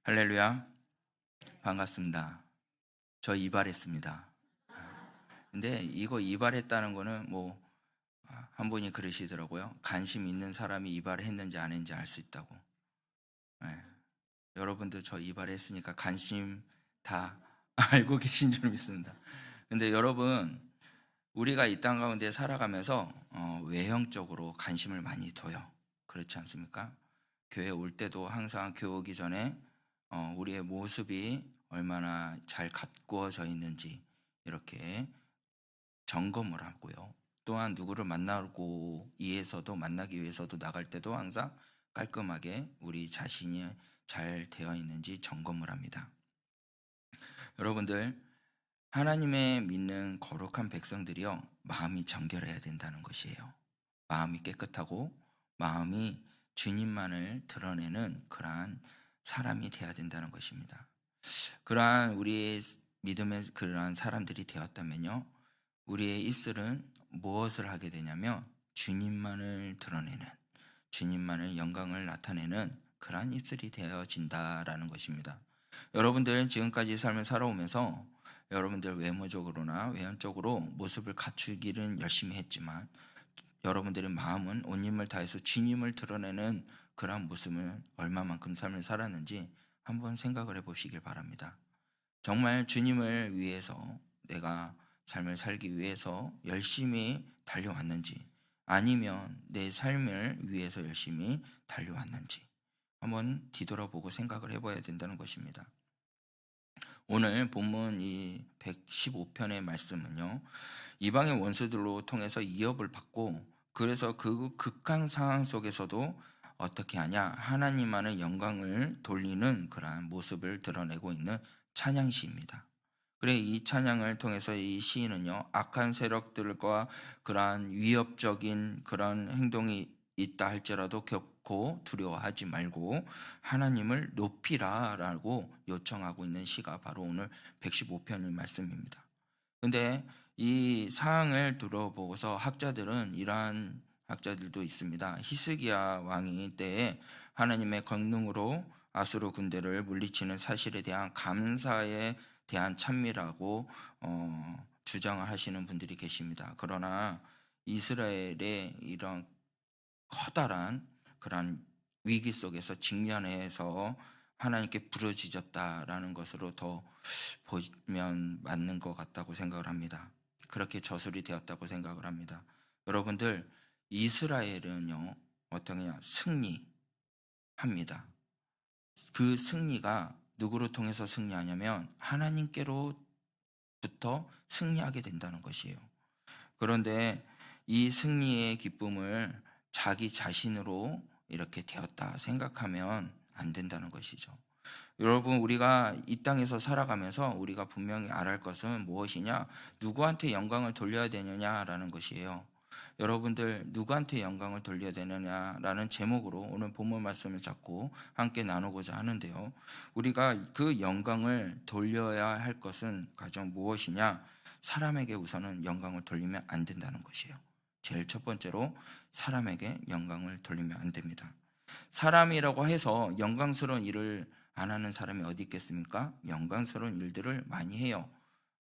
할렐루야. 반갑습니다. 저 이발했습니다. 근데 이거 이발했다는 거는 한 분이 그러시더라고요. 관심 있는 사람이 이발했는지 안 했는지 알 수 있다고. 예. 여러분도 저 이발했으니까 관심 다 알고 계신 줄 믿습니다. 근데 여러분, 우리가 이 땅 가운데 살아가면서 외형적으로 관심을 많이 둬요. 그렇지 않습니까? 교회 올 때도 항상 교회 오기 전에 우리의 모습이 얼마나 잘 가꾸어져 있는지 이렇게 점검을 하고요. 또한 누구를 만나기 위해서도 나갈 때도 항상 깔끔하게 우리 자신이 잘 되어 있는지 점검을 합니다. 여러분들, 하나님의 믿는 거룩한 백성들이요, 마음이 정결해야 된다는 것이에요. 마음이 깨끗하고 마음이 주님만을 드러내는 그러한 사람이 되어야 된다는 것입니다. 그러한 우리의 믿음의 그러한 사람들이 되었다면요, 우리의 입술은 무엇을 하게 되냐면 주님만을 드러내는, 주님만을 영광을 나타내는 그러한 입술이 되어진다라는 것입니다. 여러분들 지금까지 삶을 살아오면서 여러분들 외모적으로나 외형적으로 모습을 갖추기는 열심히 했지만 여러분들의 마음은 온 힘을 다해서 주님을 드러내는 그러한 모습을 얼마만큼 삶을 살았는지 한번 생각을 해보시길 바랍니다. 정말 주님을 위해서 내가 삶을 살기 위해서 열심히 달려왔는지, 아니면 내 삶을 위해서 열심히 달려왔는지 한번 뒤돌아보고 생각을 해봐야 된다는 것입니다. 오늘 본문 이 115편의 말씀은요, 이방의 원수들로 통해서 이업을 받고, 그래서 그 극한 상황 속에서도 어떻게 하냐, 하나님만의 영광을 돌리는 그러한 모습을 드러내고 있는 찬양시입니다. 그래, 이 찬양을 통해서 이 시인은요, 악한 세력들과 그러한 위협적인 그런 행동이 있다 할지라도 결코 두려워하지 말고 하나님을 높이라라고 요청하고 있는 시가 바로 오늘 115편의 말씀입니다. 근데 이 사항을 들어보고서 학자들은 이러한 학자들도 있습니다. 히스기야 왕이 때에 하나님의 권능으로 아수르 군대를 물리치는 사실에 대한 감사에 대한 찬미라고 주장을 하시는 분들이 계십니다. 그러나 이스라엘의 이런 커다란 그런 위기 속에서 직면해서 하나님께 부르짖었다라는 것으로 더 보면 맞는 것 같다고 생각을 합니다. 그렇게 저술이 되었다고 생각을 합니다. 여러분들, 이스라엘은요, 어떠냐, 승리합니다. 그 승리가 누구를 통해서 승리하냐면 하나님께로부터 승리하게 된다는 것이에요. 그런데 이 승리의 기쁨을 자기 자신으로 이렇게 되었다 생각하면 안 된다는 것이죠. 여러분, 우리가 이 땅에서 살아가면서 우리가 분명히 알아야 할 것은 무엇이냐, 누구한테 영광을 돌려야 되느냐라는 것이에요. 여러분들, 누구한테 영광을 돌려야 되느냐라는 제목으로 오늘 본문 말씀을 잡고 함께 나누고자 하는데요, 우리가 그 영광을 돌려야 할 것은 가장 무엇이냐, 사람에게 우선은 영광을 돌리면 안 된다는 것이에요. 제일 첫 번째로 사람에게 영광을 돌리면 안 됩니다. 사람이라고 해서 영광스러운 일을 안 하는 사람이 어디 있겠습니까? 영광스러운 일들을 많이 해요.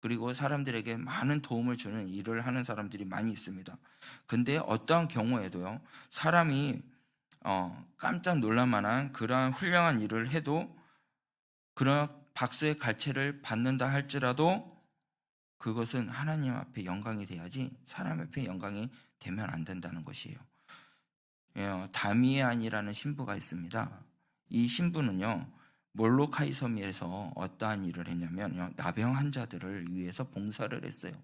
그리고 사람들에게 많은 도움을 주는 일을 하는 사람들이 많이 있습니다. 근데 어떠한 경우에도요, 사람이 깜짝 놀랄 만한 그러한 훌륭한 일을 해도 그런 박수의 갈채를 받는다 할지라도 그것은 하나님 앞에 영광이 돼야지 사람 앞에 영광이 되면 안 된다는 것이에요. 다미안이라는 신부가 있습니다. 이 신부는요, 몰로카이 섬에서 어떠한 일을 했냐면 나병 환자들을 위해서 봉사를 했어요.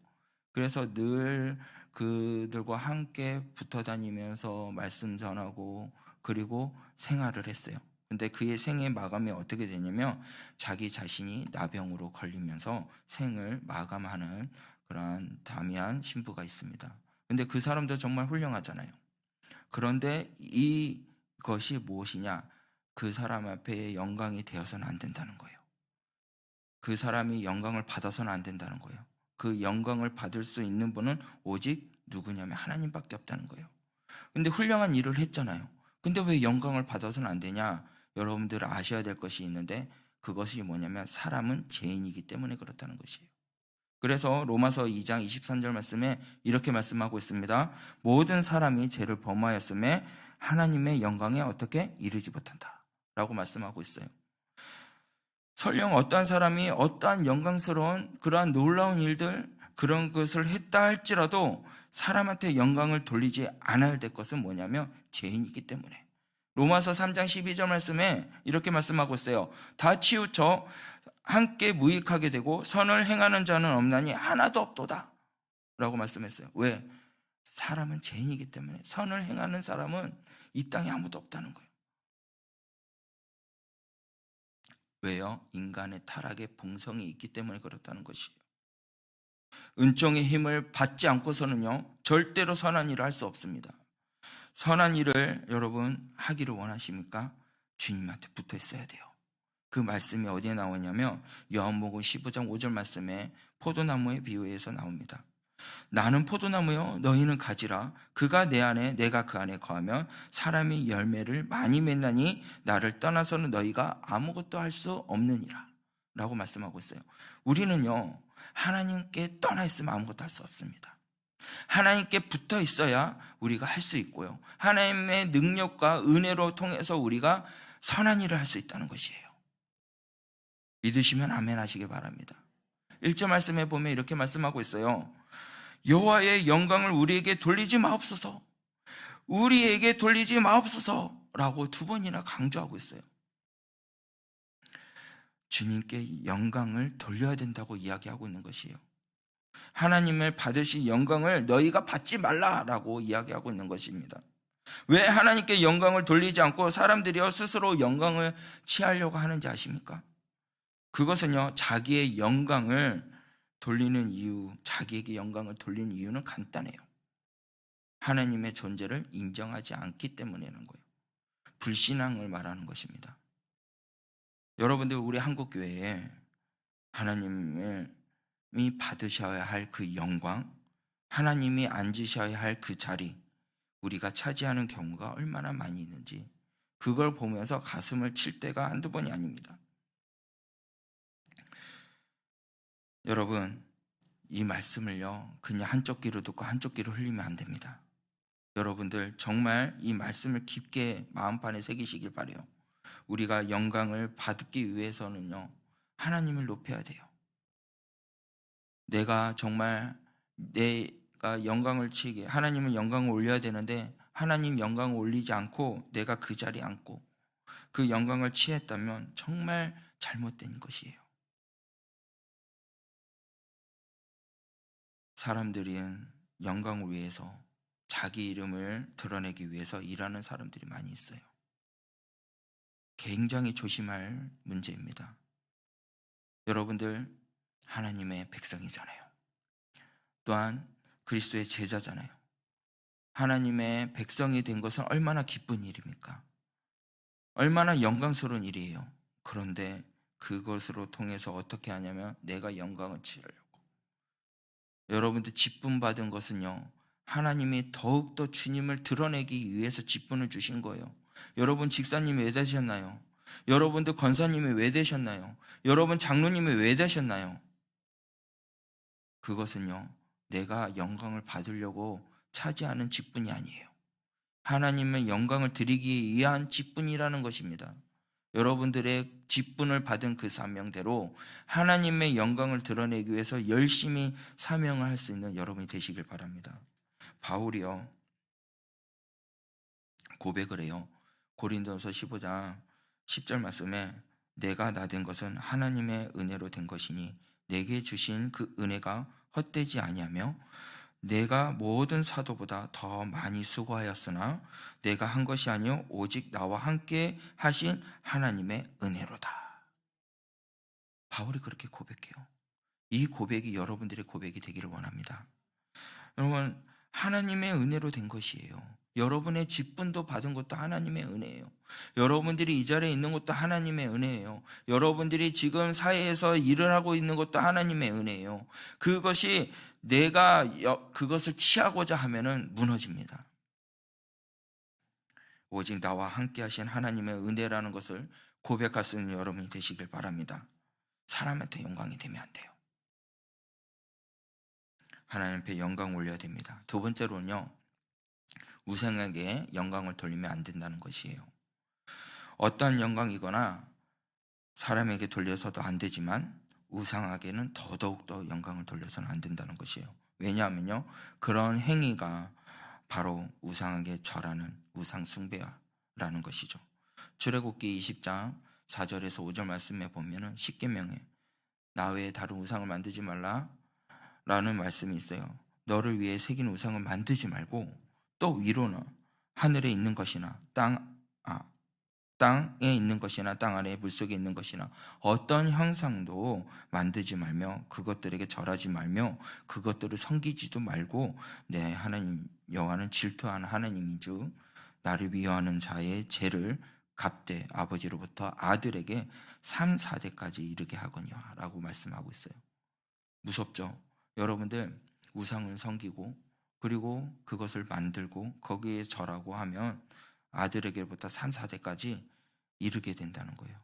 그래서 늘 그들과 함께 붙어 다니면서 말씀 전하고 그리고 생활을 했어요. 근데 그의 생의 마감이 어떻게 되냐면 자기 자신이 나병으로 걸리면서 생을 마감하는 그러한 다미안 신부가 있습니다. 근데 그 사람도 정말 훌륭하잖아요. 그런데 이것이 무엇이냐? 그 사람 앞에 영광이 되어서는 안 된다는 거예요. 그 사람이 영광을 받아서는 안 된다는 거예요. 그 영광을 받을 수 있는 분은 오직 누구냐면 하나님밖에 없다는 거예요. 근데 훌륭한 일을 했잖아요. 근데 왜 영광을 받아서는 안 되냐? 여러분들 아셔야 될 것이 있는데, 그것이 뭐냐면 사람은 죄인이기 때문에 그렇다는 것이에요. 그래서 로마서 2장 23절 말씀에 이렇게 말씀하고 있습니다. 모든 사람이 죄를 범하였음에 하나님의 영광에 어떻게 이르지 못한다 라고 말씀하고 있어요. 설령 어떠한 사람이 어떠한 영광스러운 그러한 놀라운 일들, 그런 것을 했다 할지라도 사람한테 영광을 돌리지 않아야 될 것은 뭐냐면 죄인이기 때문에. 로마서 3장 12절 말씀에 이렇게 말씀하고 있어요. 다 치우쳐 함께 무익하게 되고 선을 행하는 자는 없나니 하나도 없도다 라고 말씀했어요. 왜? 사람은 죄인이기 때문에. 선을 행하는 사람은 이 땅에 아무도 없다는 거예요. 왜요? 인간의 타락의 본성이 있기 때문에 그렇다는 것이에요. 은총의 힘을 받지 않고서는요, 절대로 선한 일을 할 수 없습니다. 선한 일을 여러분 하기를 원하십니까? 주님한테 붙어 있어야 돼요. 그 말씀이 어디에 나오냐면 요한복음 15장 5절 말씀에 포도나무의 비유에서 나옵니다. 나는 포도나무요 너희는 가지라. 그가 내 안에 내가 그 안에 거하면 사람이 열매를 많이 맺나니 나를 떠나서는 너희가 아무것도 할 수 없느니라 라고 말씀하고 있어요. 우리는요 하나님께 떠나 있으면 아무것도 할 수 없습니다. 하나님께 붙어 있어야 우리가 할 수 있고요, 하나님의 능력과 은혜로 통해서 우리가 선한 일을 할 수 있다는 것이에요. 믿으시면 아멘 하시기 바랍니다. 1절 말씀에 보면 이렇게 말씀하고 있어요. 여호와의 영광을 우리에게 돌리지 마옵소서, 우리에게 돌리지 마옵소서 라고 2번이나 강조하고 있어요. 주님께 영광을 돌려야 된다고 이야기하고 있는 것이에요. 하나님을 받으신 영광을 너희가 받지 말라라고 이야기하고 있는 것입니다. 왜 하나님께 영광을 돌리지 않고 사람들이요 스스로 영광을 취하려고 하는지 아십니까? 그것은요 자기의 영광을 돌리는 이유, 자기에게 영광을 돌리는 이유는 간단해요. 하나님의 존재를 인정하지 않기 때문이라는 거예요. 불신앙을 말하는 것입니다. 여러분들, 우리 한국교회에 하나님이 받으셔야 할 그 영광, 하나님이 앉으셔야 할 그 자리, 우리가 차지하는 경우가 얼마나 많이 있는지 그걸 보면서 가슴을 칠 때가 한두 번이 아닙니다. 여러분, 이 말씀을요 그냥 한쪽 귀로 듣고 한쪽 귀로 흘리면 안 됩니다. 여러분들 정말 이 말씀을 깊게 마음판에 새기시길 바라요. 우리가 영광을 받기 위해서는요 하나님을 높여야 돼요. 내가 정말 내가 영광을 치게, 하나님은 영광을 올려야 되는데 하나님 영광을 올리지 않고 내가 그 자리에 앉고 그 영광을 취했다면 정말 잘못된 것이에요. 사람들은 영광을 위해서, 자기 이름을 드러내기 위해서 일하는 사람들이 많이 있어요. 굉장히 조심할 문제입니다. 여러분들 하나님의 백성이잖아요. 또한 그리스도의 제자잖아요. 하나님의 백성이 된 것은 얼마나 기쁜 일입니까? 얼마나 영광스러운 일이에요. 그런데 그것으로 통해서 어떻게 하냐면 내가 영광을 치려고. 여러분들 직분 받은 것은요 하나님이 더욱더 주님을 드러내기 위해서 직분을 주신 거예요. 여러분 직사님이 왜 되셨나요? 여러분들 권사님이 왜 되셨나요? 여러분 장로님이 왜 되셨나요? 그것은요 내가 영광을 받으려고 차지하는 직분이 아니에요. 하나님의 영광을 드리기 위한 직분이라는 것입니다. 여러분들의 직분을 받은 그 사명대로 하나님의 영광을 드러내기 위해서 열심히 사명을 할 수 있는 여러분이 되시길 바랍니다. 바울이요 고백을 해요. 고린도서 15장 10절 말씀에 내가 나 된 것은 하나님의 은혜로 된 것이니 내게 주신 그 은혜가 헛되지 아니하며 내가 모든 사도보다 더 많이 수고하였으나 내가 한 것이 아니요 오직 나와 함께 하신 하나님의 은혜로다. 바울이 그렇게 고백해요. 이 고백이 여러분들의 고백이 되기를 원합니다. 여러분, 하나님의 은혜로 된 것이에요. 여러분의 직분도 받은 것도 하나님의 은혜예요. 여러분들이 이 자리에 있는 것도 하나님의 은혜예요. 여러분들이 지금 사회에서 일을 하고 있는 것도 하나님의 은혜예요. 그것이 내가 그것을 취하고자 하면은 무너집니다. 오직 나와 함께 하신 하나님의 은혜라는 것을 고백할 수 있는 여러분이 되시길 바랍니다. 사람한테 영광이 되면 안 돼요. 하나님 앞에 영광 올려야 됩니다. 두 번째로는요, 우상에게 영광을 돌리면 안 된다는 것이에요. 어떠한 영광이거나 사람에게 돌려서도 안 되지만 우상에게는 더더욱더 영광을 돌려서는 안 된다는 것이에요. 왜냐하면요, 그런 행위가 바로 우상에게 절하는 우상 숭배라는 것이죠. 출애굽기 20장 4절에서 5절 말씀에 보면은 십계명에 나 외에 다른 우상을 만들지 말라 라는 말씀이 있어요. 너를 위해 새긴 우상을 만들지 말고 또 위로는 하늘에 있는 것이나 땅에 있는 것이나 땅 아래 물속에 있는 것이나 어떤 형상도 만들지 말며 그것들에게 절하지 말며 그것들을 섬기지도 말고 내 하나님 여호와는 질투하는 하나님이주 나를 위하는 자의 죄를 갚되 아버지로부터 아들에게 3, 4대까지 이르게 하거니와 라고 말씀하고 있어요. 무섭죠? 여러분들 우상을 섬기고 그리고 그것을 만들고 거기에 절하고 하면 아들에게부터 3, 4대까지 이르게 된다는 거예요.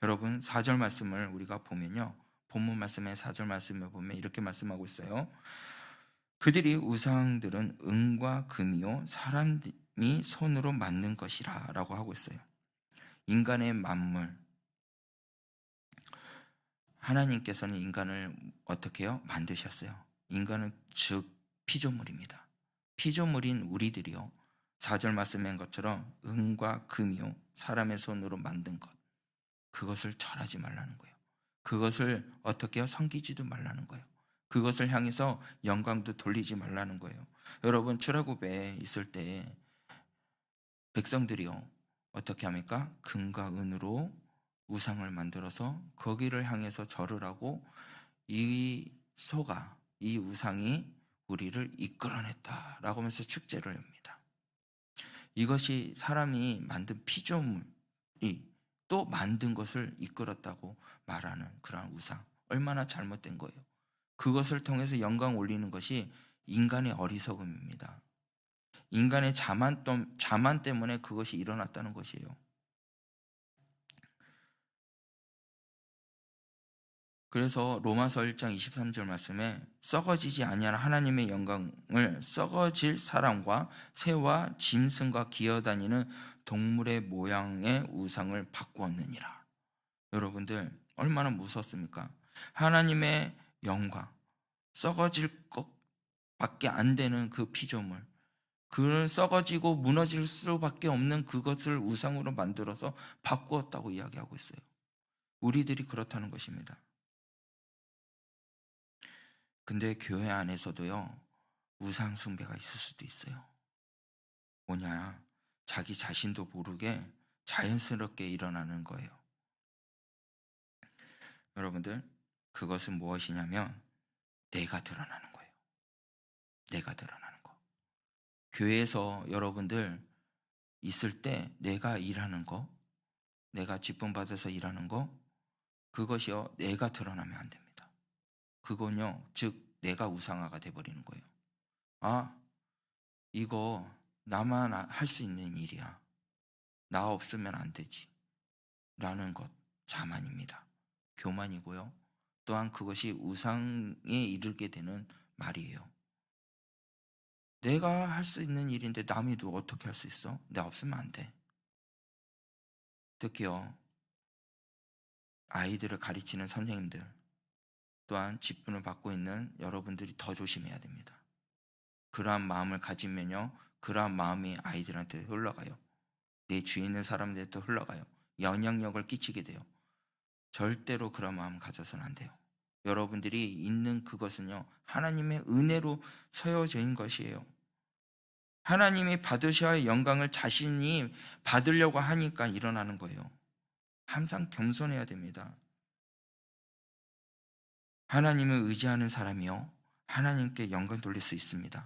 여러분 4절 말씀을 우리가 보면요, 본문 말씀의 4절 말씀을 보면 이렇게 말씀하고 있어요. 그들이 우상들은 은과 금이요 사람이 손으로 만든 것이라 라고 하고 있어요. 인간의 만물, 하나님께서는 인간을 어떻게 해요? 만드셨어요. 인간은 즉 피조물입니다. 피조물인 우리들이요, 4절 말씀한 것처럼 은과 금이요 사람의 손으로 만든 것, 그것을 절하지 말라는 거예요. 그것을 어떻게 해요? 섬기지도 말라는 거예요. 그것을 향해서 영광도 돌리지 말라는 거예요. 여러분 출애굽에 있을 때 백성들이요 어떻게 합니까? 금과 은으로 우상을 만들어서 거기를 향해서 절을 하고 이 소가, 이 우상이 우리를 이끌어냈다라고 하면서 축제를 합니다. 이것이 사람이 만든 피조물이 또 만든 것을 이끌었다고 말하는 그러한 우상, 얼마나 잘못된 거예요. 그것을 통해서 영광 올리는 것이 인간의 어리석음입니다. 인간의 자만 때문에 그것이 일어났다는 것이에요. 그래서 로마서 1장 23절 말씀에 썩어지지 아니하는 하나님의 영광을 썩어질 사람과 새와 짐승과 기어다니는 동물의 모양의 우상을 바꾸었느니라. 여러분들 얼마나 무섭습니까? 하나님의 영광, 썩어질 것밖에 안 되는 그 피조물, 그를 썩어지고 무너질 수밖에 없는 그것을 우상으로 만들어서 바꾸었다고 이야기하고 있어요. 우리들이 그렇다는 것입니다. 근데 교회 안에서도요 우상 숭배가 있을 수도 있어요. 뭐냐, 자기 자신도 모르게 자연스럽게 일어나는 거예요. 여러분들 그것은 무엇이냐면 내가 드러나는 거예요. 내가 드러나는 거. 교회에서 여러분들 있을 때 내가 일하는 거, 내가 직분 받아서 일하는 거, 그것이요 내가 드러나면 안 됩니다. 그건요 즉 내가 우상화가 돼버리는 거예요. 아, 이거 나만 할 수 있는 일이야, 나 없으면 안 되지 라는 것, 자만입니다. 교만이고요, 또한 그것이 우상에 이르게 되는 말이에요. 내가 할 수 있는 일인데 남이 또 어떻게 할 수 있어? 내가 없으면 안 돼. 특히요 아이들을 가르치는 선생님들, 또한 직분을 받고 있는 여러분들이 더 조심해야 됩니다. 그러한 마음을 가지면요 그러한 마음이 아이들한테 흘러가요. 내 주위에 있는 사람들한테 흘러가요. 영향력을 끼치게 돼요. 절대로 그런 마음 가져서는 안 돼요. 여러분들이 있는 그것은요 하나님의 은혜로 서여져 있는 것이에요. 하나님이 받으셔야 할 영광을 자신이 받으려고 하니까 일어나는 거예요. 항상 겸손해야 됩니다. 하나님을 의지하는 사람이요 하나님께 영광 돌릴 수 있습니다.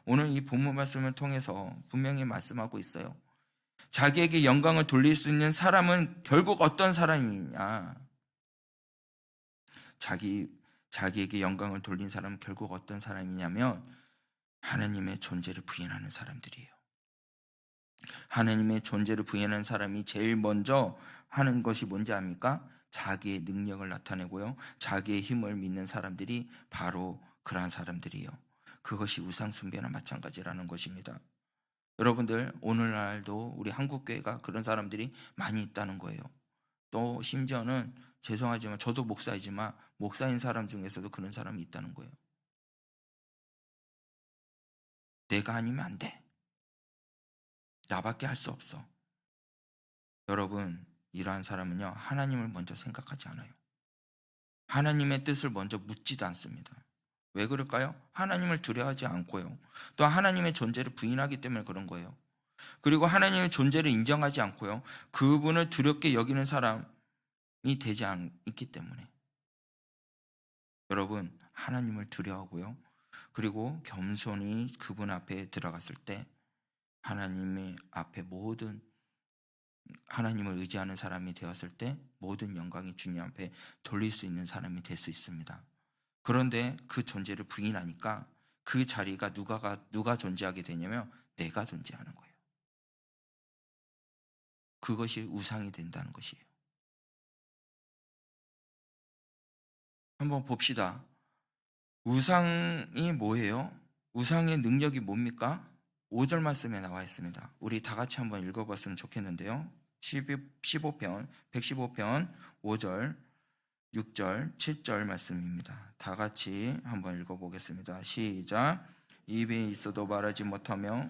오늘 이 본문 말씀을 통해서 분명히 말씀하고 있어요. 자기에게 영광을 돌릴 수 있는 사람은 결국 어떤 사람이냐? 자기에게 영광을 돌린 사람은 결국 어떤 사람이냐면 하나님의 존재를 부인하는 사람들이에요. 하나님의 존재를 부인하는 사람이 제일 먼저 하는 것이 뭔지 압니까? 자기의 능력을 나타내고요, 자기의 힘을 믿는 사람들이 바로 그러한 사람들이에요. 그것이 우상숭배나 마찬가지라는 것입니다. 여러분들, 오늘날도 우리 한국교회가 그런 사람들이 많이 있다는 거예요. 또 심지어는 죄송하지만 저도 목사이지만 목사인 사람 중에서도 그런 사람이 있다는 거예요. 내가 아니면 안 돼. 나밖에 할 수 없어. 여러분, 이러한 사람은요, 하나님을 먼저 생각하지 않아요. 하나님의 뜻을 먼저 묻지도 않습니다. 왜 그럴까요? 하나님을 두려워하지 않고요, 또 하나님의 존재를 부인하기 때문에 그런 거예요. 그리고 하나님의 존재를 인정하지 않고요, 그분을 두렵게 여기는 사람이 되지 않기 때문에. 여러분, 하나님을 두려워하고요, 그리고 겸손히 그분 앞에 들어갔을 때 하나님의 앞에 하나님을 의지하는 사람이 되었을 때 모든 영광이 주님 앞에 돌릴 수 있는 사람이 될 수 있습니다. 그런데 그 존재를 부인하니까 그 자리가 누가 존재하게 되냐면 내가 존재하는 거예요. 그것이 우상이 된다는 것이에요. 한번 봅시다. 우상이 뭐예요? 우상의 능력이 뭡니까? 5절 말씀에 나와 있습니다. 우리 다 같이 한번 읽어봤으면 좋겠는데요. 115편 5절, 6절, 7절 말씀입니다. 다 같이 한번 읽어보겠습니다. 시작. 입이 있어도 말하지 못하며,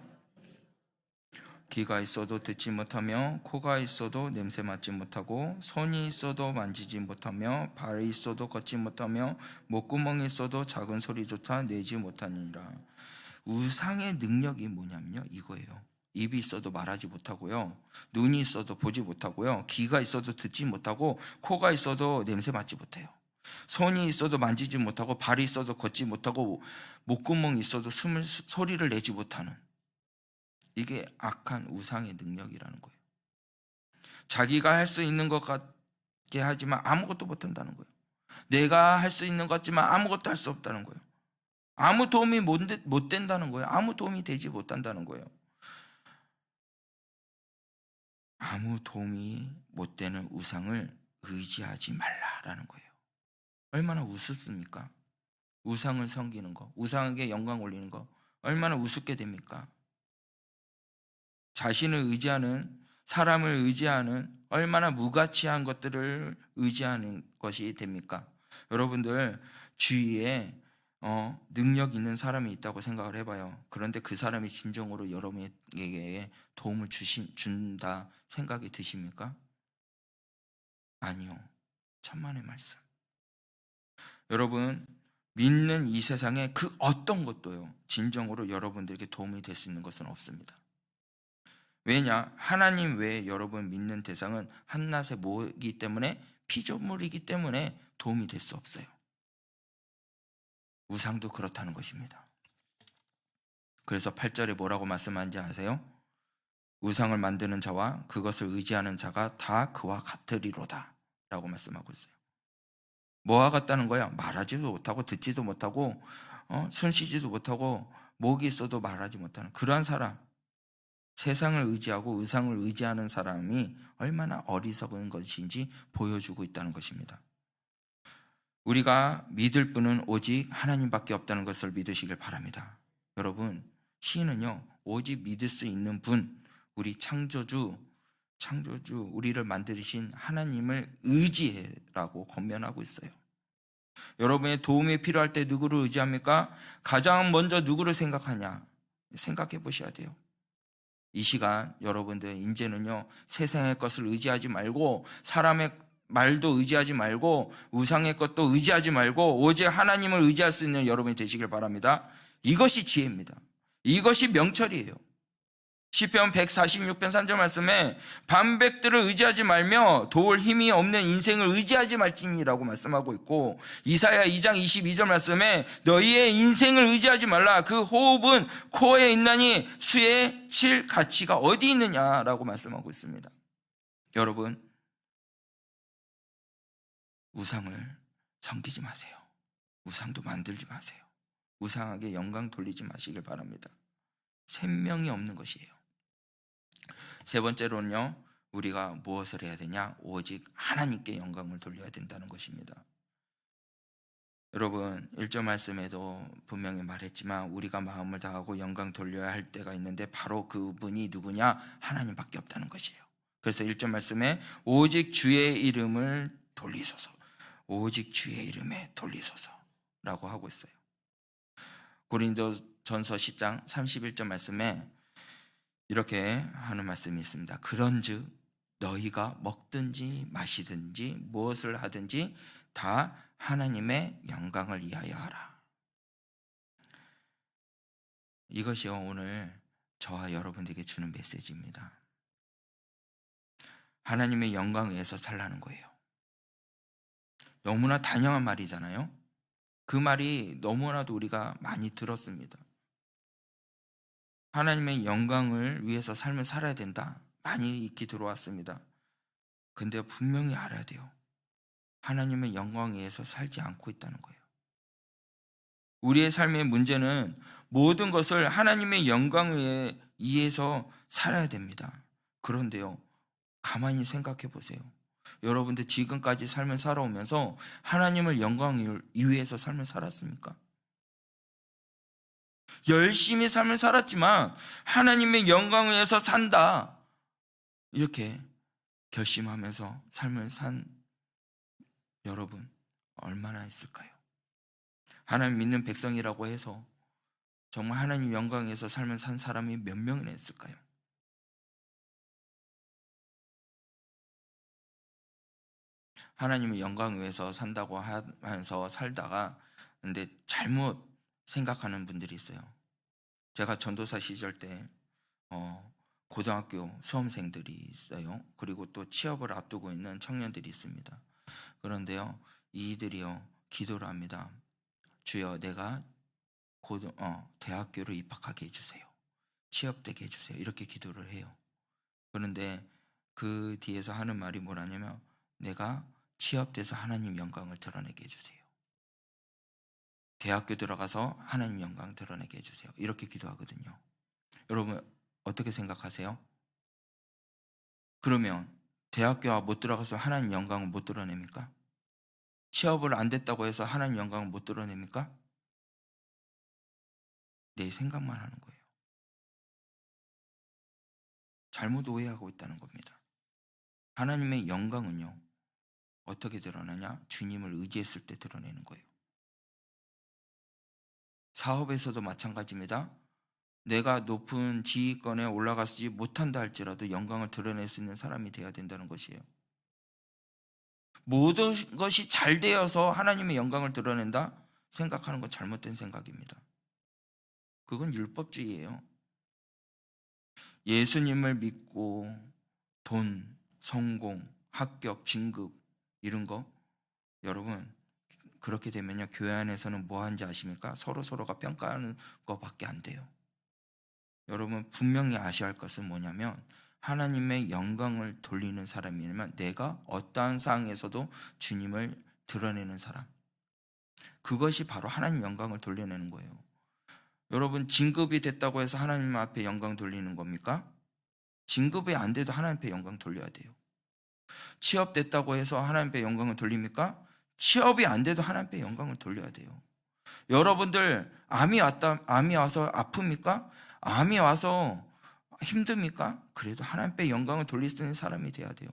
귀가 있어도 듣지 못하며, 코가 있어도 냄새 맡지 못하고, 손이 있어도 만지지 못하며, 발이 있어도 걷지 못하며, 목구멍이 있어도 작은 소리조차 내지 못하니라. 우상의 능력이 뭐냐면요, 이거예요. 입이 있어도 말하지 못하고요, 눈이 있어도 보지 못하고요, 귀가 있어도 듣지 못하고, 코가 있어도 냄새 맡지 못해요. 손이 있어도 만지지 못하고, 발이 있어도 걷지 못하고, 목구멍이 있어도 소리를 내지 못하는, 이게 악한 우상의 능력이라는 거예요. 자기가 할 수 있는 것 같게 하지만 아무것도 못한다는 거예요. 내가 할 수 있는 것 같지만 아무것도 할 수 없다는 거예요. 아무 도움이 못 된다는 거예요. 아무 도움이 되지 못한다는 거예요. 아무 도움이 못 되는 우상을 의지하지 말라라는 거예요. 얼마나 우습습니까? 우상을 섬기는 거, 우상에게 영광 올리는 거 얼마나 우습게 됩니까? 자신을 의지하는, 사람을 의지하는, 얼마나 무가치한 것들을 의지하는 것이 됩니까? 여러분들 주위에 능력 있는 사람이 있다고 생각을 해봐요. 그런데 그 사람이 진정으로 여러분에게 도움을 준다 생각이 드십니까? 아니요. 천만의 말씀. 여러분, 믿는 이 세상에 그 어떤 것도요, 진정으로 여러분들에게 도움이 될 수 있는 것은 없습니다. 왜냐? 하나님 외에 여러분 믿는 대상은 한낱의 모이기 때문에, 피조물이기 때문에 도움이 될 수 없어요. 우상도 그렇다는 것입니다. 그래서 8절에 뭐라고 말씀하는지 아세요? 우상을 만드는 자와 그것을 의지하는 자가 다 그와 같으리로다 라고 말씀하고 있어요. 뭐와 같다는 거야? 말하지도 못하고 듣지도 못하고 숨 쉬지도 못하고 목이 있어도 말하지 못하는 그러한 사람, 세상을 의지하고 우상을 의지하는 사람이 얼마나 어리석은 것인지 보여주고 있다는 것입니다. 우리가 믿을 분은 오직 하나님밖에 없다는 것을 믿으시길 바랍니다. 여러분, 신은요, 오직 믿을 수 있는 분, 우리 창조주, 우리를 만드신 하나님을 의지해라고 권면하고 있어요. 여러분의 도움이 필요할 때 누구를 의지합니까? 가장 먼저 누구를 생각하냐? 생각해 보셔야 돼요. 이 시간 여러분들 이제는요, 세상의 것을 의지하지 말고, 사람의 말도 의지하지 말고, 우상의 것도 의지하지 말고, 오직 하나님을 의지할 수 있는 여러분이 되시길 바랍니다. 이것이 지혜입니다. 이것이 명철이에요. 시편 146편 3절 말씀에 반백들을 의지하지 말며 도울 힘이 없는 인생을 의지하지 말지니라고 말씀하고 있고, 이사야 2장 22절 말씀에 너희의 인생을 의지하지 말라, 그 호흡은 코에 있나니 수에 칠 가치가 어디 있느냐라고 말씀하고 있습니다. 여러분, 우상을 섬기지 마세요. 우상도 만들지 마세요. 우상에게 영광 돌리지 마시길 바랍니다. 생명이 없는 것이에요. 세 번째로는요, 우리가 무엇을 해야 되냐? 오직 하나님께 영광을 돌려야 된다는 것입니다. 여러분, 1절 말씀에도 분명히 말했지만 우리가 마음을 다하고 영광 돌려야 할 때가 있는데 바로 그분이 누구냐? 하나님밖에 없다는 것이에요. 그래서 1절 말씀에 오직 주의 이름을 돌리소서, 오직 주의 이름에 돌리소서 라고 하고 있어요. 고린도전서 10장 31절 말씀에 이렇게 하는 말씀이 있습니다. 그런즉 너희가 먹든지 마시든지 무엇을 하든지 다 하나님의 영광을 위하여 하라. 이것이요, 오늘 저와 여러분에게 주는 메시지입니다. 하나님의 영광 위해서 살라는 거예요. 너무나 단연한 말이잖아요. 그 말이 너무나도 우리가 많이 들었습니다. 하나님의 영광을 위해서 삶을 살아야 된다, 많이 익히 들어왔습니다. 근데 분명히 알아야 돼요. 하나님의 영광 위해서 살지 않고 있다는 거예요. 우리의 삶의 문제는 모든 것을 하나님의 영광 위해서 살아야 됩니다. 그런데요, 가만히 생각해 보세요. 여러분들 지금까지 삶을 살아오면서 하나님을 영광 위해서 삶을 살았습니까? 열심히 삶을 살았지만 하나님의 영광 위해서 산다, 이렇게 결심하면서 삶을 산 여러분 얼마나 있을까요? 하나님 믿는 백성이라고 해서 정말 하나님 영광 위해서 삶을 산 사람이 몇 명이나 있을까요? 하나님의 영광 위해서 산다고 하면서 살다가 근데 잘못 생각하는 분들이 있어요. 제가 전도사 시절 때 고등학교 수험생들이 있어요. 그리고 또 취업을 앞두고 있는 청년들이 있습니다. 그런데요, 이들이요 기도를 합니다. 주여, 내가 대학교를 입학하게 해주세요. 취업되게 해주세요. 이렇게 기도를 해요. 그런데 그 뒤에서 하는 말이 뭐라냐면, 내가 취업돼서 하나님 영광을 드러내게 해주세요. 대학교 들어가서 하나님 영광 드러내게 해주세요. 이렇게 기도하거든요. 여러분 어떻게 생각하세요? 그러면 대학교 못 들어가서 하나님 영광을 못 드러냅니까? 취업을 안 됐다고 해서 하나님 영광을 못 드러냅니까? 내 생각만 하는 거예요. 잘못 오해하고 있다는 겁니다. 하나님의 영광은요, 어떻게 드러나냐? 주님을 의지했을 때 드러내는 거예요. 사업에서도 마찬가지입니다. 내가 높은 지휘권에 올라가지 못한다 할지라도 영광을 드러낼 수 있는 사람이 되어야 된다는 것이에요. 모든 것이 잘 되어서 하나님의 영광을 드러낸다 생각하는 건 잘못된 생각입니다. 그건 율법주의예요. 예수님을 믿고 돈, 성공, 합격, 진급 이런 거, 여러분 그렇게 되면요, 교회 안에서는 뭐 하는지 아십니까? 서로가 평가하는 것밖에 안 돼요. 여러분 분명히 아셔야 할 것은 뭐냐면, 하나님의 영광을 돌리는 사람이면 내가 어떠한 상황에서도 주님을 드러내는 사람, 그것이 바로 하나님 영광을 돌려내는 거예요. 여러분 진급이 됐다고 해서 하나님 앞에 영광 돌리는 겁니까? 진급이 안 돼도 하나님 앞에 영광 돌려야 돼요. 취업됐다고 해서 하나님 앞에 영광을 돌립니까? 취업이 안 돼도 하나님 앞에 영광을 돌려야 돼요. 여러분들 암이 와서 아픕니까? 암이 와서 힘듭니까? 그래도 하나님 앞에 영광을 돌릴 수 있는 사람이 돼야 돼요.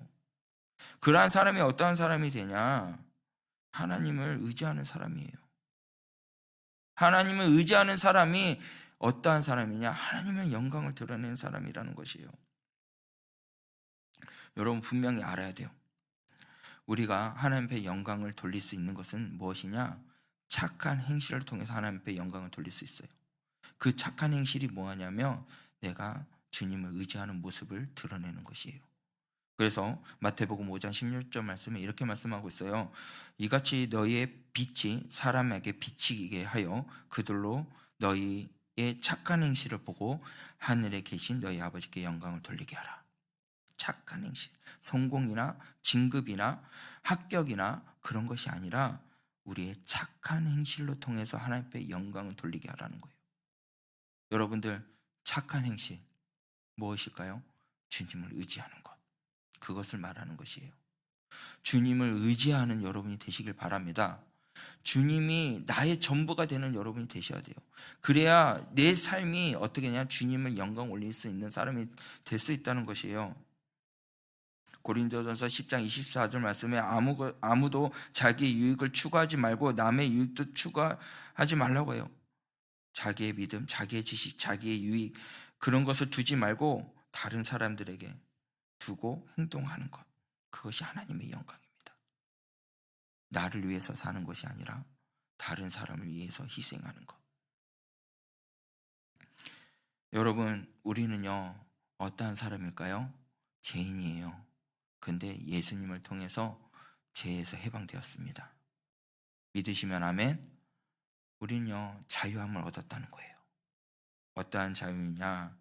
그러한 사람이 어떠한 사람이 되냐? 하나님을 의지하는 사람이에요. 하나님을 의지하는 사람이 어떠한 사람이냐? 하나님의 영광을 드러내는 사람이라는 것이에요. 여러분 분명히 알아야 돼요. 우리가 하나님 앞에 영광을 돌릴 수 있는 것은 무엇이냐? 착한 행실을 통해서 하나님 앞에 영광을 돌릴 수 있어요. 그 착한 행실이 뭐하냐면, 내가 주님을 의지하는 모습을 드러내는 것이에요. 그래서 마태복음 5장 16절 말씀에 이렇게 말씀하고 있어요. 이같이 너희의 빛이 사람에게 비치게 하여 그들로 너희의 착한 행실을 보고 하늘에 계신 너희 아버지께 영광을 돌리게 하라. 착한 행실, 성공이나 진급이나 합격이나 그런 것이 아니라 우리의 착한 행실로 통해서 하나님 앞에 영광을 돌리게 하라는 거예요. 여러분들 착한 행실 무엇일까요? 주님을 의지하는 것, 그것을 말하는 것이에요. 주님을 의지하는 여러분이 되시길 바랍니다. 주님이 나의 전부가 되는 여러분이 되셔야 돼요. 그래야 내 삶이 어떻게 되냐, 주님을 영광 올릴 수 있는 사람이 될 수 있다는 것이에요. 고린도전서 10장 24절 말씀에 아무도 자기의 유익을 추구하지 말고 남의 유익도 추구하지 말라고 해요. 자기의 믿음, 자기의 지식, 자기의 유익, 그런 것을 두지 말고 다른 사람들에게 두고 행동하는 것, 그것이 하나님의 영광입니다. 나를 위해서 사는 것이 아니라 다른 사람을 위해서 희생하는 것. 여러분, 우리는요, 어떠한 사람일까요? 죄인이에요. 근데 예수님을 통해서 죄에서 해방되었습니다. 믿으시면 아멘. 우리는요, 자유함을 얻었다는 거예요. 어떠한 자유냐?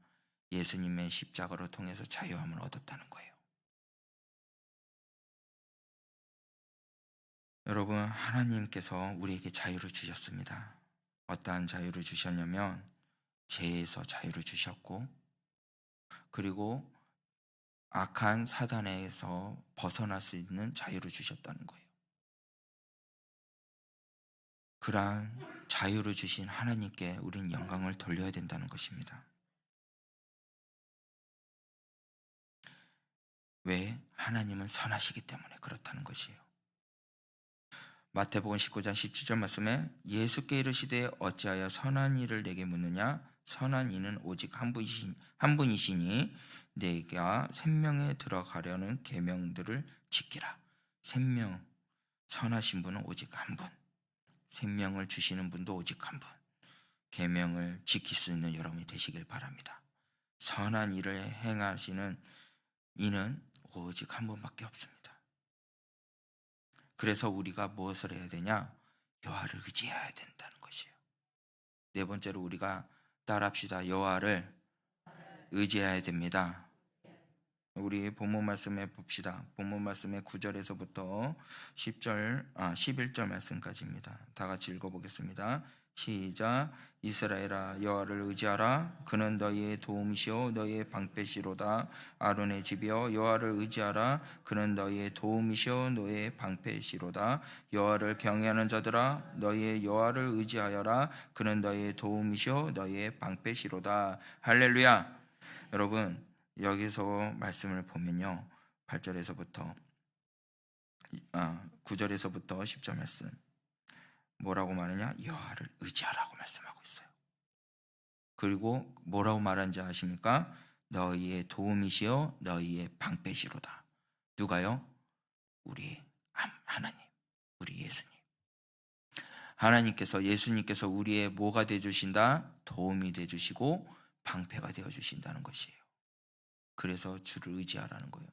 예수님의 십자가로 통해서 자유함을 얻었다는 거예요. 여러분, 하나님께서 우리에게 자유를 주셨습니다. 어떠한 자유를 주셨냐면 죄에서 자유를 주셨고, 그리고 악한 사단에서 벗어날 수 있는 자유를 주셨다는 거예요. 그러한 자유를 주신 하나님께 우리는 영광을 돌려야 된다는 것입니다. 왜? 하나님은 선하시기 때문에 그렇다는 것이에요. 마태복음 19장 17절 말씀에 예수께 이르시되 어찌하여 선한 일을 내게 묻느냐? 선한 이는 오직 한 분이시니 내가 생명에 들어가려는 계명들을 지키라. 생명, 선하신 분은 오직 한 분, 생명을 주시는 분도 오직 한 분, 계명을 지킬 수 있는 여러분이 되시길 바랍니다. 선한 일을 행하시는 이는 오직 한 분밖에 없습니다. 그래서 우리가 무엇을 해야 되냐? 여호와를 의지해야 된다는 것이에요. 네 번째로 우리가 따라합시다. 여호와를 의지해야 됩니다. 우리 본문 말씀에 봅시다. 본문 말씀의 9절에서부터 11절 말씀까지입니다. 다 같이 읽어보겠습니다. 시작. 이스라엘아, 여호와를 의지하라. 그는 너희의 도움이시오 너희의 방패시로다. 아론의 집이여, 여호와를 의지하라. 그는 너희의 도움이시오 너희의 방패시로다. 여호와를 경외하는 자들아, 너희의 여호와를 의지하여라. 그는 너희의 도움이시오 너희의 방패시로다. 할렐루야. 여러분, 여기서 말씀을 보면요, 8절에서부터 9절에서부터 10절 말씀 뭐라고 말하냐? 여호와를 의지하라고 말씀하고 있어요. 그리고 뭐라고 말하는지 아십니까? 너희의 도움이시여 너희의 방패시로다. 누가요? 우리 하나님, 우리 예수님. 하나님께서, 예수님께서 우리의 뭐가 되어주신다? 도움이 되어주시고 방패가 되어주신다는 것이에요. 그래서 주를 의지하라는 거예요.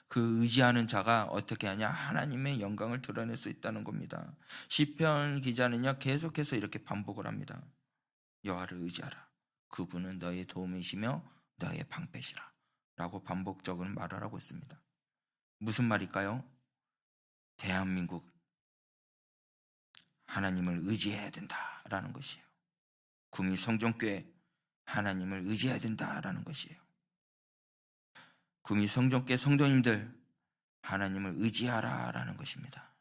그 의지하는 자가 어떻게 하냐? 하나님의 영광을 드러낼 수 있다는 겁니다. 시편 기자는요, 계속해서 이렇게 반복을 합니다. 여호와를 의지하라. 그분은 너의 도움이시며 너의 방패시라 라고 반복적으로 말을 하고 있습니다. 무슨 말일까요? 대한민국 하나님을 의지해야 된다라는 것이에요. 구미 성전교회 하나님을 의지해야 된다라는 것이에요. 구미 성전교회 성도님들 하나님을 의지하라라는 것입니다.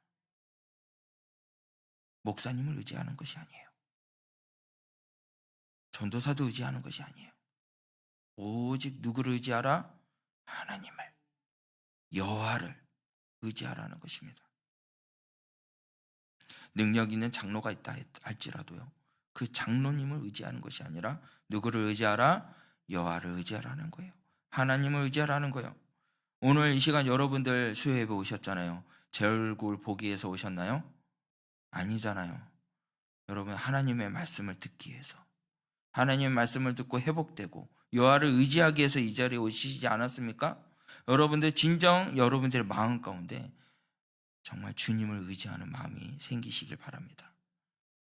목사님을 의지하는 것이 아니에요. 전도사도 의지하는 것이 아니에요. 오직 누구를 의지하라? 하나님을, 여호와를 의지하라는 것입니다. 능력 있는 장로가 있다 할지라도요, 그 장로님을 의지하는 것이 아니라 누구를 의지하라? 여호와를 의지하라는 거예요. 하나님을 의지하라는 거예요. 오늘 이 시간 여러분들 수요예배 오셨잖아요. 제 얼굴 보기 위해서 오셨나요? 아니잖아요. 여러분, 하나님의 말씀을 듣기 위해서, 하나님의 말씀을 듣고 회복되고 여호와를 의지하기 위해서 이 자리에 오시지 않았습니까? 여러분들 진정 여러분들의 마음 가운데 정말 주님을 의지하는 마음이 생기시길 바랍니다.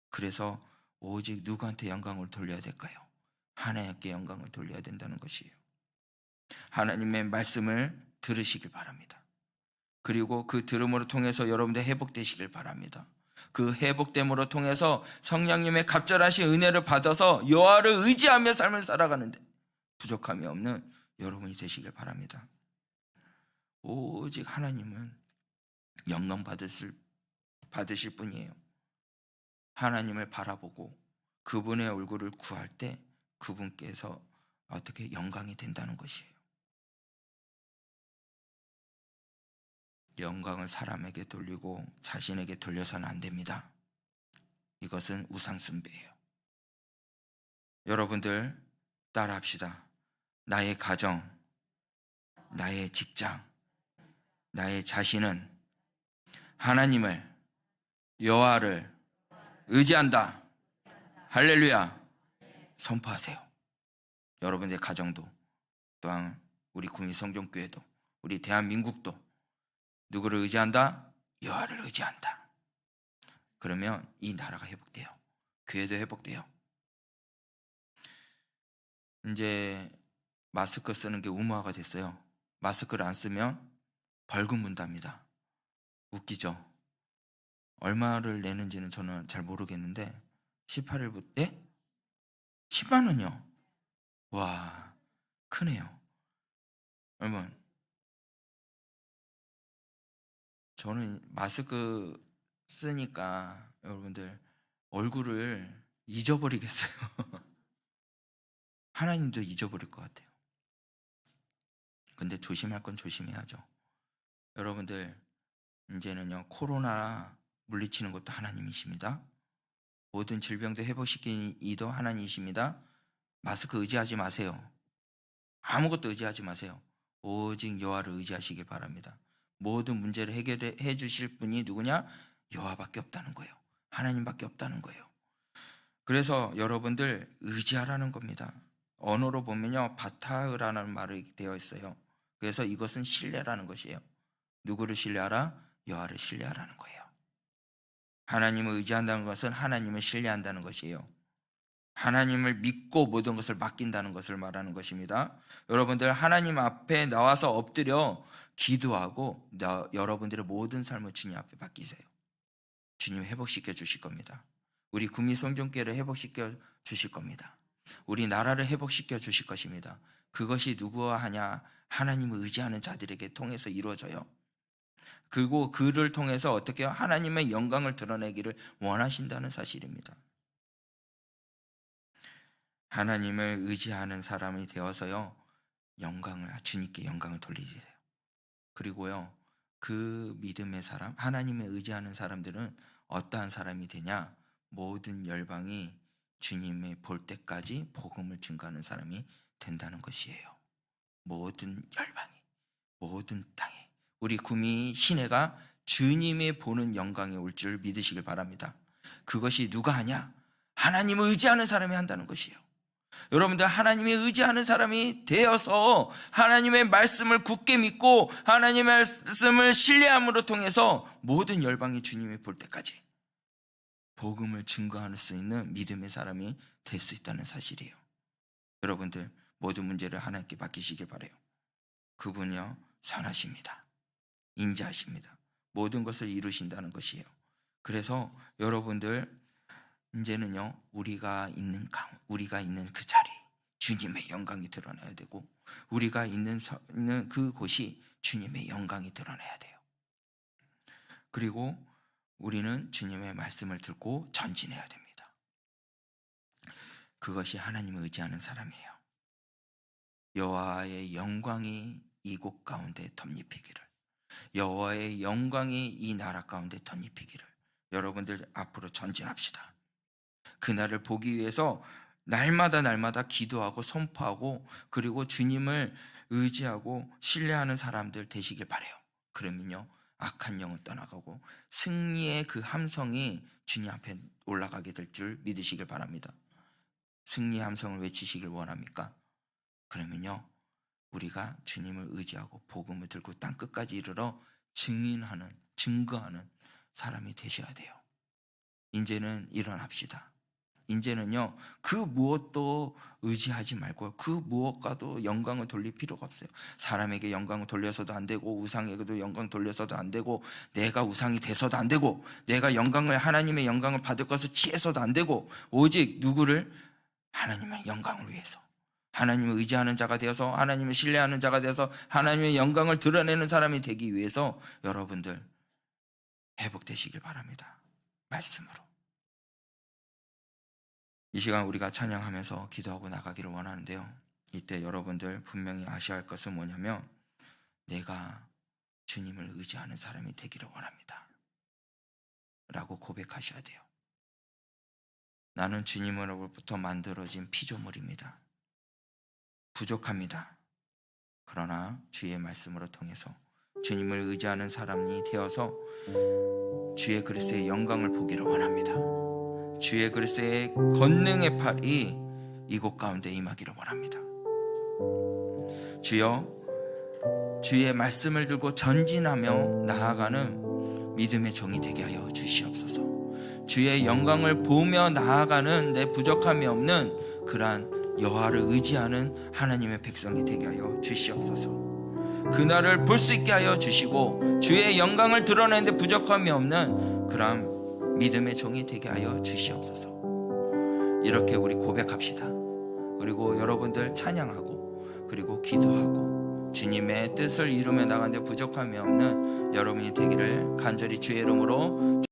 그래서 오직 누구한테 영광을 돌려야 될까요? 하나님께 영광을 돌려야 된다는 것이에요. 하나님의 말씀을 들으시길 바랍니다. 그리고 그 들음으로 통해서 여러분들 회복되시길 바랍니다. 그 회복됨으로 통해서 성령님의 갑절하신 은혜를 받아서 여호와를 의지하며 삶을 살아가는데 부족함이 없는 여러분이 되시길 바랍니다. 오직 하나님은 영광 받으실 분이에요. 하나님을 바라보고 그분의 얼굴을 구할 때 그분께서 어떻게 영광이 된다는 것이에요. 영광을 사람에게 돌리고 자신에게 돌려서는 안 됩니다. 이것은 우상숭배예요. 여러분들 따라합시다. 나의 가정, 나의 직장, 나의 자신은 하나님을, 여호와를 의지한다. 할렐루야. 선포하세요. 여러분의 가정도, 또한 우리 국민 성전교회도, 우리 대한민국도 누구를 의지한다? 여호와를 의지한다. 그러면 이 나라가 회복돼요. 교회도 회복돼요. 이제 마스크 쓰는 게 의무화가 됐어요. 마스크를 안 쓰면 벌금 문답니다. 웃기죠? 얼마를 내는지는 저는 잘 모르겠는데 18일부터 10만 원이요. 와, 크네요. 여러분, 저는 마스크 쓰니까 여러분들 얼굴을 잊어버리겠어요. 하나님도 잊어버릴 것 같아요. 근데 조심할 건 조심해야죠. 여러분들 이제는요, 코로나 물리치는 것도 하나님이십니다. 모든 질병도 회복시키는 이도 하나님이십니다. 마스크 의지하지 마세요. 아무것도 의지하지 마세요. 오직 여호와를 의지하시길 바랍니다. 모든 문제를 해결해 주실 분이 누구냐? 여호와밖에 없다는 거예요. 하나님밖에 없다는 거예요. 그래서 여러분들 의지하라는 겁니다. 언어로 보면요, 바타흐라는 말이 되어 있어요. 그래서 이것은 신뢰라는 것이에요. 누구를 신뢰하라? 여호와를 신뢰하라는 거예요. 하나님을 의지한다는 것은 하나님을 신뢰한다는 것이에요. 하나님을 믿고 모든 것을 맡긴다는 것을 말하는 것입니다. 여러분들 하나님 앞에 나와서 엎드려 기도하고 여러분들의 모든 삶을 주님 앞에 맡기세요. 주님 회복시켜 주실 겁니다. 우리 국민 성전교회를 회복시켜 주실 겁니다. 우리 나라를 회복시켜 주실 것입니다. 그것이 누구와 하냐? 하나님을 의지하는 자들에게 통해서 이루어져요. 그리고 그를 통해서 어떻게 하나님의 영광을 드러내기를 원하신다는 사실입니다. 하나님을 의지하는 사람이 되어서요, 주님께 영광을 돌리세요. 그리고요, 그 믿음의 사람, 하나님을 의지하는 사람들은 어떠한 사람이 되냐? 모든 열방이 주님의 볼 때까지 복음을 증거하는 사람이 된다는 것이에요. 모든 열방이, 모든 땅에, 우리 구미 시내가 주님의 보는 영광이 올 줄 믿으시길 바랍니다. 그것이 누가 하냐? 하나님을 의지하는 사람이 한다는 것이에요. 여러분들 하나님의 의지하는 사람이 되어서 하나님의 말씀을 굳게 믿고 하나님의 말씀을 신뢰함으로 통해서 모든 열방이 주님이 볼 때까지 복음을 증거할 수 있는 믿음의 사람이 될 수 있다는 사실이에요. 여러분들 모든 문제를 하나님께 맡기시길 바라요. 그분이요 선하십니다. 인자하십니다. 모든 것을 이루신다는 것이에요. 그래서 여러분들 이제는요, 우리가 있는 그 자리, 주님의 영광이 드러나야 되고, 우리가 있는 그곳이 주님의 영광이 드러나야 돼요. 그리고 우리는 주님의 말씀을 듣고 전진해야 됩니다. 그것이 하나님을 의지하는 사람이에요. 여호와의 영광이 이곳 가운데 덧입히기를, 여호와의 영광이 이 나라 가운데 덧입히기를 여러분들 앞으로 전진합시다. 그날을 보기 위해서 날마다 기도하고 선포하고 그리고 주님을 의지하고 신뢰하는 사람들 되시길 바라요. 그러면요, 악한 영은 떠나가고 승리의 그 함성이 주님 앞에 올라가게 될 줄 믿으시길 바랍니다. 승리의 함성을 외치시길 원합니까? 그러면요, 우리가 주님을 의지하고 복음을 들고 땅 끝까지 이르러 증거하는 사람이 되셔야 돼요. 이제는 일어납시다. 이제는요, 그 무엇도 의지하지 말고 그 무엇과도 영광을 돌릴 필요가 없어요. 사람에게 영광을 돌려서도 안 되고 우상에게도 영광 돌려서도 안 되고 내가 우상이 돼서도 안 되고 내가 하나님의 영광을 받을 것을 취해서도 안 되고 오직 누구를? 하나님의 영광을 위해서 하나님을 의지하는 자가 되어서 하나님을 신뢰하는 자가 되어서 하나님의 영광을 드러내는 사람이 되기 위해서 여러분들 회복되시길 바랍니다. 말씀으로. 이 시간 우리가 찬양하면서 기도하고 나가기를 원하는데요, 이때 여러분들 분명히 아셔야 할 것은 뭐냐면 내가 주님을 의지하는 사람이 되기를 원합니다 라고 고백하셔야 돼요. 나는 주님으로부터 만들어진 피조물입니다. 부족합니다. 그러나 주의 말씀으로 통해서 주님을 의지하는 사람이 되어서 주의 그리스도의 영광을 보기를 원합니다. 주의 그리스도의 권능의 팔이 이곳 가운데 임하기를 원합니다. 주여, 주의 말씀을 들고 전진하며 나아가는 믿음의 종이 되게 하여 주시옵소서. 주의 영광을 보며 나아가는 내 부족함이 없는 그러한 여호와를 의지하는 하나님의 백성이 되게 하여 주시옵소서. 그날을 볼 수 있게 하여 주시고 주의 영광을 드러내는데 부족함이 없는 그러한 믿음의 종이 되게 하여 주시옵소서. 이렇게 우리 고백합시다. 그리고 여러분들 찬양하고 그리고 기도하고 주님의 뜻을 이루며 나가는데 부족함이 없는 여러분이 되기를 간절히 주의 이름으로